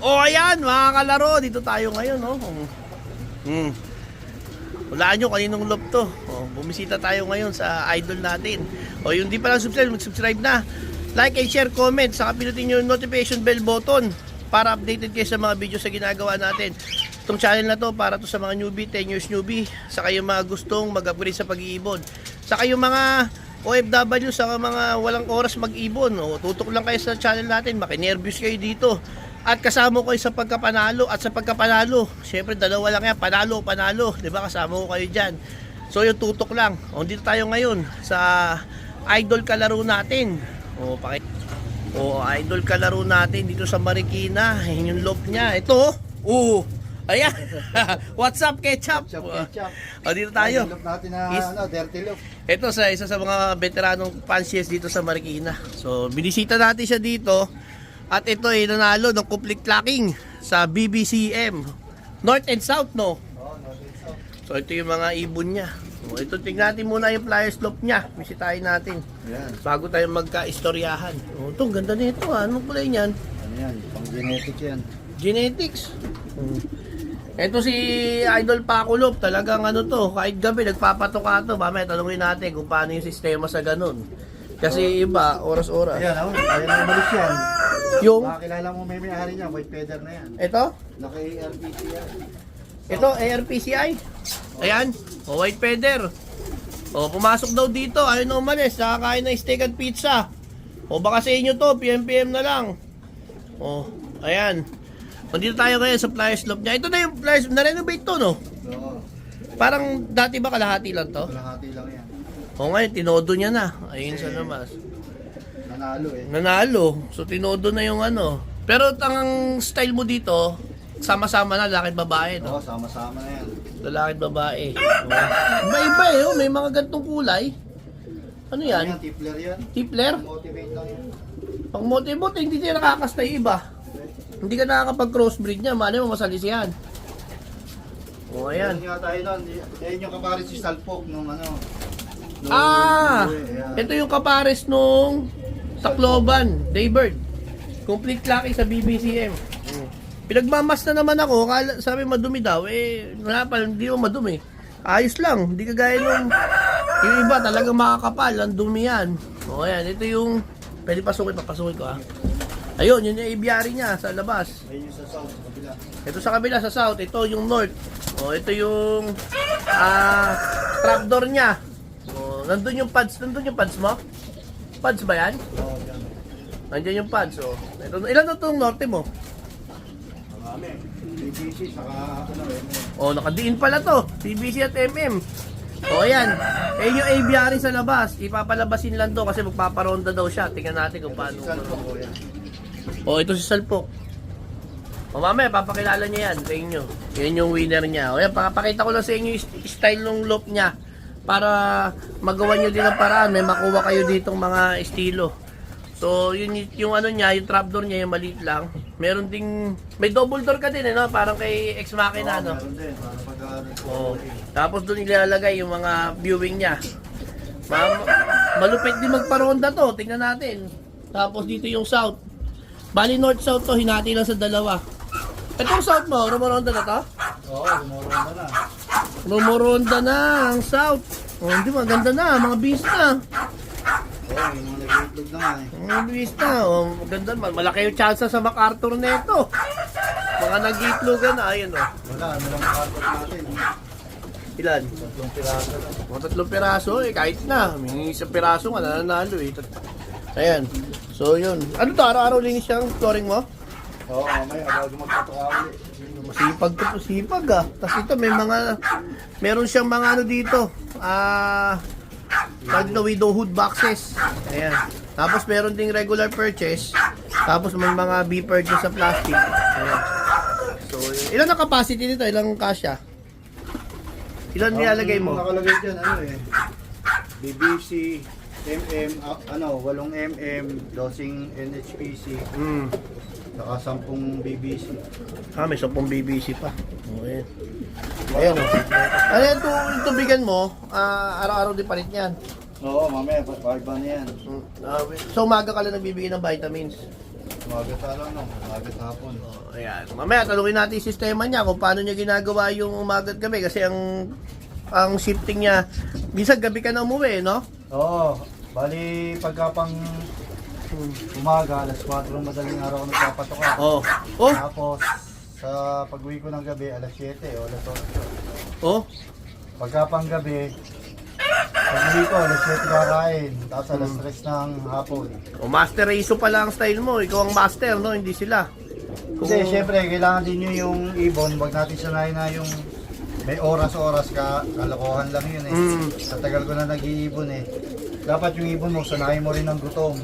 O ayan mga kalaro, dito tayo ngayon, no? Hulaan nyo kaninong loop to. Bumisita tayo ngayon sa idol natin. Yung di pa lang subscribe, mag-subscribe na. Like and share, comment, saka pinutin nyo yung notification bell button para updated kayo sa mga videos sa ginagawa natin. Itong channel na to para to sa mga newbie, 10 years newbie, saka yung mga gustong mag-upgrade sa pag-iibon. Saka yung mga OFW, saka mga walang oras mag-ibon. Tutok lang kayo sa channel natin, makinervous kayo dito. At kasama ko kayo sa pagkapanalo. At sa pagkapanalo, syempre dalawa lang yan, panalo, diba? Kasama ko kayo dyan. So yung tutok lang. Dito tayo ngayon sa idol kalaro natin. Idol kalaro natin dito sa Marikina. Yung loop niya. Ito, ayan. What's up, Ketchup? Dito tayo. Loop natin na dirty loop. Ito isa sa mga veteranong pansies dito sa Marikina. So binisita natin siya dito. At ito ay nanalo ng complete clacking sa BBCM North and South, no? North and South. So ito yung mga ibon niya. Ito, tignan natin muna yung flyer slope niya. Bisitahin natin. Ayan. Bago tayo magka-istoryahan. Ito, ganda nito. Anong kulay niyan? Ano yan? Pang genetic yan. Genetics. Ito si Idol Pakulop. Talagang ano to, kahit gabi nagpapatok to. Mamaya tanungin natin kung paano yung sistema sa ganun. Kasi iba, oras-oras. Ayan, ayaw na umalis yan. Yung, Makakilala mo may-ari niya, white feather na yan. ito? Naka-ARPC yan. Ito, ARPCI. Ayan, white feather. Pumasok daw dito, ayaw na umalis, nakakain ng steak at pizza. Baka sa inyo to, PM na lang. Ayan. Dito tayo ngayon sa flyer slope niya. Ito na yung flyer, na-renovate to, no? Oo. Parang dati ba kalahati lang to? Kalahati lang yan. Ngayon, tinodo niya na. Ayun sa labas. Nanalo eh. Nanalo. So, tinodo na yung ano. Pero ang style mo dito, sama-sama na, lalaki at babae, no? Oo, sama-sama na yan. Lalaki at babae. Iba-iba may mga gantong kulay. Ano yan? Yan, tipler yan. Tipler? Motivate lang yan. Pang motivate, hindi tayo nakakasta yung iba. Hindi ka nakakapag-crossbreed niya, mali mo masalis yan. Ayan. Yan nga tayo nun. Yan yung kapares si Salpok nung ano. Ito yung kapares nung Tacloban, Daybird. Complete clacking sa BBCM. Pinagmamas na naman ako, sabi madumi daw, wala pa, hindi mo madumi. Ayos lang, hindi kagaya nung yung iba talagang makakapal, ang dumi yan. Ayan, ito yung, pwede papasukin ko Ayun, yun yung aviary niya sa labas. Ayun yung sa south, sa kabila. Ito sa kabila, sa south, ito yung north. Ito yung trapdoor niya. Nandun yung pads mo? Pads ba yan? Oo, yan. Nandiyan yung pads, ilan na itong norte mo? Marami. BBC, saka MM. Nakadiin pala to. BBC at MM. Ayan. Yung aviary sa labas. Ipapalabasin lang to kasi magpaparonda daw siya. Tingnan natin kung paano. Si Salpok, yan. Ito si Salpok. Mamaya, papakilala niya yan sa inyo. Yan yung winner niya. Ayan, pakita ko lang sa inyo yung style ng loop niya. Para magawa nyo din ang paraan. May makuha kayo ditong mga estilo. So, yung ano niya, yung trapdoor niya, yung maliit lang. Meron ding, may double door ka din, no? Parang kay Ex Machina, no? Meron din, para pag-aaral. Tapos doon ilalagay yung mga viewing niya. Malupit din magparonda to, tingnan natin. Tapos dito yung south. Bali north-south to, hinati lang sa dalawa. Itong south mo, rumoronda na to? Oo, gumuronda na. Rumoronda na ang south. Hindi, maganda na, mga beast na. Oo, yung mga nag-itlog na nga eh. Mga beast na, maganda naman. Malaki yung chance sa MacArthur na ito. Mga nag-iitlogan na, ayun Wala, ano lang makakot natin. Ilan? 3 piraso lang. Mga 3 piraso, kahit na. May isang piraso nga, nananalo Ayan. So, yun. Ano to? Araw-araw linis siyang flooring mo? Oo, mamaya, bago magpapaka ulit. Masipag Tapos ito, meron siyang mga ano dito. Tawag dito, widowhood boxes. Ayan. Tapos meron ding regular purchase. Tapos may mga B-purchase sa plastic. Ayan. So, ilan ang capacity nito? Ilang kasya? Ilan nilalagay mo? Nakalagay dyan, BBC, MM, 8mm, dosing NHPC, saka 10 BBC. May 10 BBC pa. Ayan. Ayan. Yung tubigan mo, araw-araw din palit yan. Oo, mamaya, pagba na yan. So umaga ka lang nagbibigay ng vitamins. Umaga sa alam, no? Umaga sa hapon. Ayan. Mamaya tanungin natin yung sistema niya kung paano niya ginagawa yung umaga at gabi kasi ang shifting niya minsan gabi ka na umuwi, no? Oo. Bali, pagka pang umaga, alas 4 madaling araw ako nagpapatoka. Oh. Oh. Tapos, sa pag-uwi ko ng gabi, alas 7 o alas 8. Oh. Pagka pang gabi, pag-uwi ko, alas 7 kakain. Tapos alas 3 ng hapon. O Master Race pala ang style mo. Ikaw ang master, no? Hindi sila. Kasi syempre, kailangan din nyo yung ibon. Huwag natin sanayin na yung may oras-oras ka. Kalokohan lang yun eh. Sa tagal ko na nag-iibon eh. Dapat yung ibon mo, sanayin mo rin ng gutom.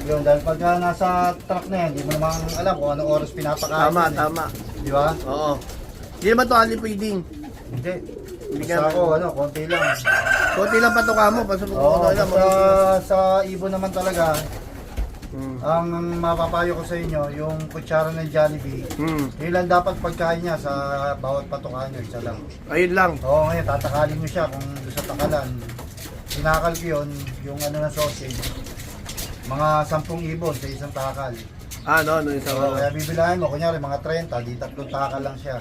Yun, dahil pagka nasa truck na yan, hindi mo naman alam kung anong oras pinapakain. Tama, yun, eh. tama. Di ba? Oo. Hindi naman to only feeding. Hindi. Hindi Basta ka- ako, konti lang. Konti lang patuka mo. Pasok Oo, mo lang. basta sa ibon naman talaga, ang mapapayo ko sa inyo, yung kutsara ng Jollibee, yun lang dapat pagkain niya sa bawat patukaan nyo, isa lang. Ayun lang. Oo, ngayon, tatakalin nyo siya kung doon sa takalan. Sinakal ko yun, yung ano na sausage, mga 10 ibon sa isang takal. Ano yung sa So, kaya bibilahin mo, kunyari mga 30, di 3 takal lang siya.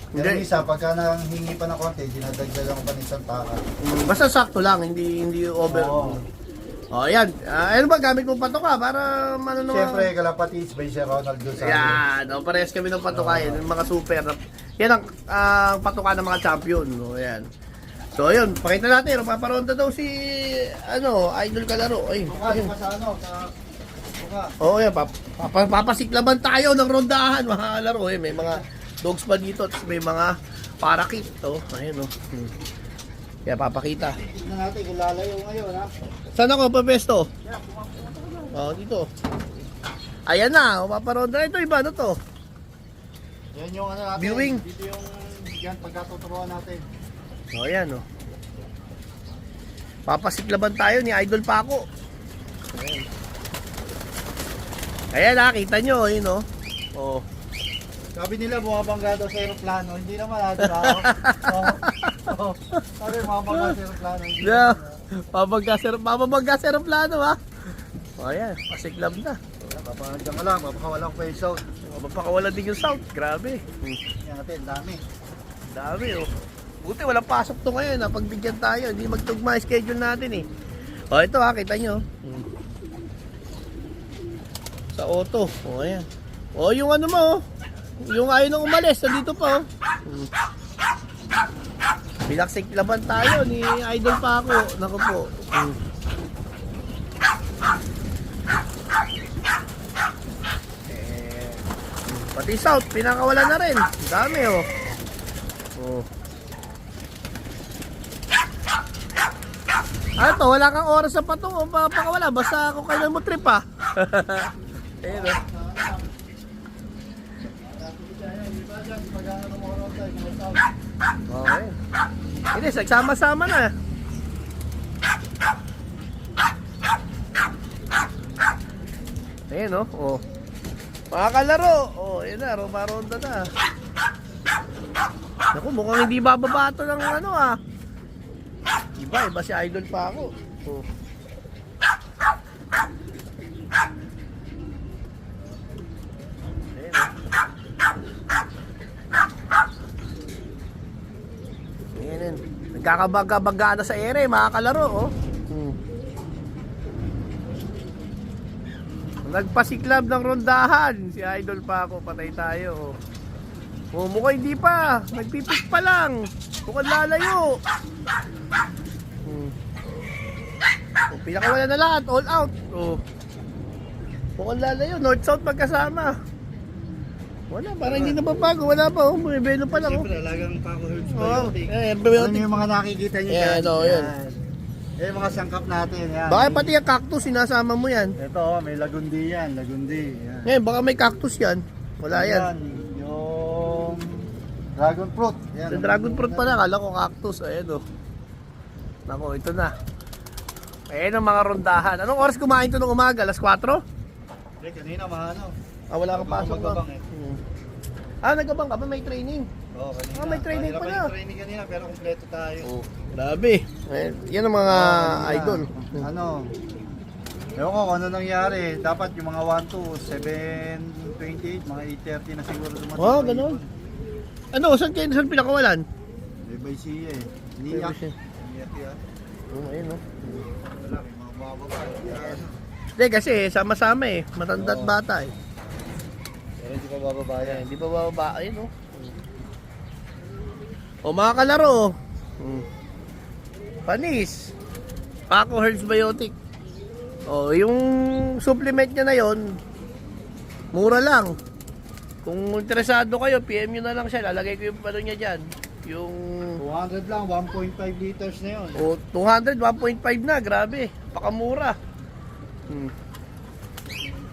Pero Hindi. isa, pagka nanghingi pa ng konti, dinadagdagan ko pa ng isang takal. Basta sakto lang, hindi over. Oo. Oh, ayan. Ano ba gamit mo patuka para ano naman? Siyempre, Kalapatids by Sir Ronald doon sa amin. Yan, parehas kami ng patuka yan, yung mga super. Yan ang patuka ng mga champion, no? Ayan. So, ayun, pakita natin, paparonda daw si Idol Kalaro. Ay, Buka, ayun. buka sa ano, sa buka. Oo, yan, papasiklaban tayo ng rondahan, mga kalaro. May mga dogs pa dito, at may mga parakit, oh. Ayun, oh. Kaya papakita. Tignan natin kung lalayo ngayon, ha? Saan ako papesto? Oh, dito. Ayan na, paparonda. Ito, iba, ano to? Yan yung ano natin. Viewing. Dito yung yan pagkatuturuan natin. Oh, ayan, oh. Papasiklaban tayo ni Idol Paco. Ayan. Ayan, kita nyo, yun, oh. Oh. Sabi nila bumabangga daw sa aeroplano. Hindi naman ha, diba? Oo. Sabi bumabangga sa aeroplano. Hindi Yeah. naman, Papabagga sa aeroplano, ha. Oh, ayan, pasiklab na. Papahadyan ka lang, papakawalan ko pa yung sound. Mapapakawalan din yung sound. Grabe. Yan natin, dami. Dami, oh. Buti, walang pasok to ngayon, ha. Pagbigyan tayo, hindi magtugma yung schedule natin, eh. Oh, ito, ha, kita nyo. Sa auto. Oh, ayan. Oh, yung ano mo, oh. Yung ayaw nang umalis, nandito pa, oh. Pinaksiklaban tayo ni Idol Paco. Naku po. Pati South, pinakawala na rin. Dami, oh. Oh. Ano to, wala kang oras sa patong o papakawala. Basta kung kailan mo trip, ha. Ayun, oh. Okay. Hindi, nagsama-sama na. Ayan, oh. Oh. Mga kalaro. Oh, ayan na. Ronda na. Naku, mukhang hindi bababa ito ng ano, ah. Iba si Idol pa ako. Oh. Ayan, oh. Ayan. Nagkakabaga-baga na sa ere, mga kalaro, oh. Nagpasiklab ng rondahan si Idol pa ako, patay tayo. Oh, mukhang hindi pa, nagpipik pa lang. Mukhang lalayo. Oh, pinakawala na lahat, all out. Oh. Mukhang lalayo, north south magkasama. Wala, parang hindi na babago, wala pa, oh. May belo pa lang, oh. Siyempre, alagang Paco Herbs Oh, Biotic. biotic. Ano yung mga nakikita nyo Yan, dyan? oh, yan. Yan yung mga sangkap natin. Yan. Baka pati yung cactus, sinasama mo yan. Ito, may lagundi yan. Lagundi. Yan. Ngayon, baka may cactus yan. Wala yan. Yung dragon fruit. Yan. Sa dragon fruit pala, kala ko cactus. Ayan, oh. Nako, ito na. Ayan ang mga rondahan. Anong oras kumain to ng umaga? Alas 4? Eh, kanina mahano. Wala kang pasok ba? Magabang eh. Nagabang ka pa, may training. Oo, kanina. May training Mahirap pala. yung training kanina, pero kompleto tayo. Oh, grabe. Ayan, yan ang mga idol. Ano? Ewan ko kung ano nangyari. Dapat yung mga 728, mga 830 na siguro dumating. Oh, na ganun. ibon. Ano, saan pinakawalan? May siya eh. May Niyak. siya. Niyak yan. Oo, ayun, no? Wala, may mga bababa. Yan. Hindi, kasi sama-sama eh. Matanda at Oo. bata eh. Pero hindi pa bababa yan. Hindi pa bababa. Ayun, no? O, mga kalaro. Panis. Paco Herbs Biotic. O, yung supplement niya na yon, mura lang. Kung interesado kayo, PM nyo na lang siya. Lalagay ko yung ano niya dyan. Yung 200 lang, 1.5 liters na yun. o 200, 1.5 na. Grabe. Pakamura.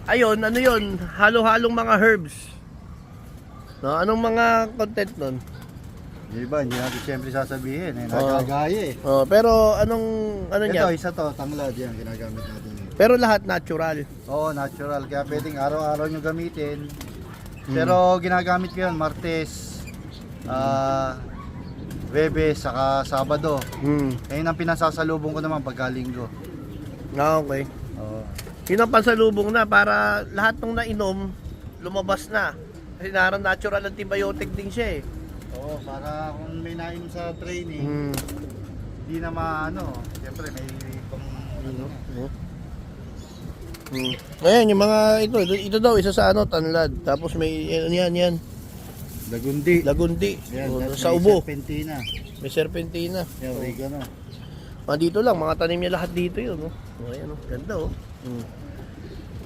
Ayun, ano yun? Halo-halong mga herbs. No, anong mga content nun? Yung iba, hindi natin siyempre sasabihin. Eh, nagagaya eh. Oh, pero anong ano niya? Ito, isa to, tanglad yan, ginagamit natin yun. Pero lahat natural. Oo, natural. Kaya pwedeng araw-araw nyo gamitin. Pero ginagamit ko yun, Martes, Webes, saka Sabado. Ngayon ang pinasasalubong ko naman pagkalinggo. Ah, okay. Oo. Yun ang pansalubong na para lahat ng nainom, lumabas na. Kasi naran natural antibiotic din siya eh. Oo, para kung may nainom sa training, hindi na maano. Siyempre may pang ano. Ayan, yung mga ito daw, isa sa ano, tanlad. Tapos may, yan. Lagundi. Lagundi. Yan, O, tapos sa may ubo. serpentina. May serpentina. Yan, oregano. Mga dito lang, mga tanim niya lahat dito yun. No? O, ayan, oh, ganda oh.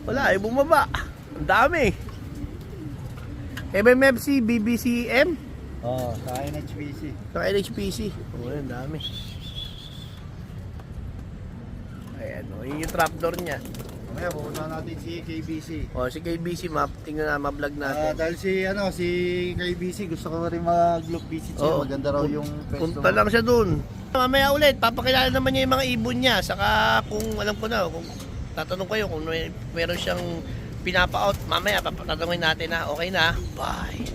Wala, eh, bumaba. Ang dami. MMFC, BBCM, Oo, sa NHPC. sa NHPC. O, ayan, dami. Ayan, oh, yun yung trapdoor niya. Mamaya pupunta natin si KBC. O, si KBC map, tingnan na, ma-vlog natin. Dahil si KBC gusto ko rin mag-look visit siya. Oo. Maganda raw yung pwesto. Punta lang siya dun. Mamaya ulit, papakilala naman niya yung mga ibon niya. Saka kung alam ko na, kung tatanong kayo kung meron siyang pinapa-out, mamaya tatanungin natin na okay na. Bye!